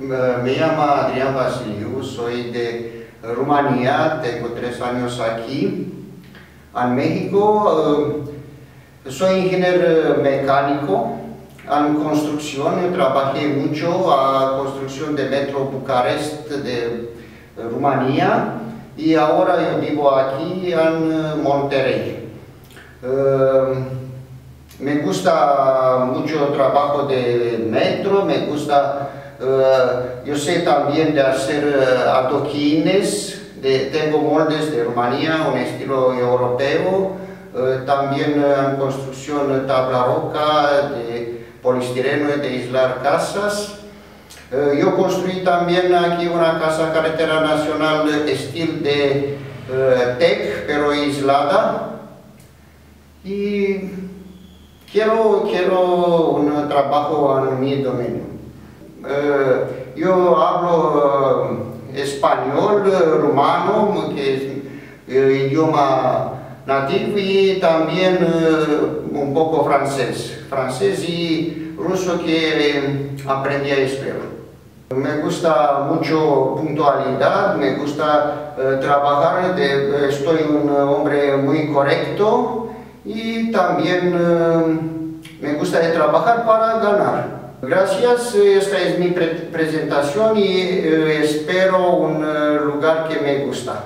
Me llamo Adrián Vasiliu, soy de Rumanía, tengo 3 años aquí, en México. Soy ingeniero mecánico en construcción. Yo trabajé mucho en construcción de Metro Bucarest de Rumanía y ahora yo vivo aquí en Monterrey. Me gusta mucho el trabajo de metro, me gusta, yo sé también de hacer adoquines, tengo moldes de Rumanía, un estilo europeo, también en construcción tabla roca, de poliestireno y de aislar casas. Yo construí también aquí una casa carretera nacional estilo de TEC, pero aislada. Y quiero un trabajo en mi dominio. Yo hablo español, rumano, que es el idioma nativo, y también un poco francés y ruso que aprendí a escribir. Me gusta mucho puntualidad, me gusta trabajar, soy un hombre muy correcto. Y también me gusta trabajar para ganar. Gracias, esta es mi presentación y espero un lugar que me gusta.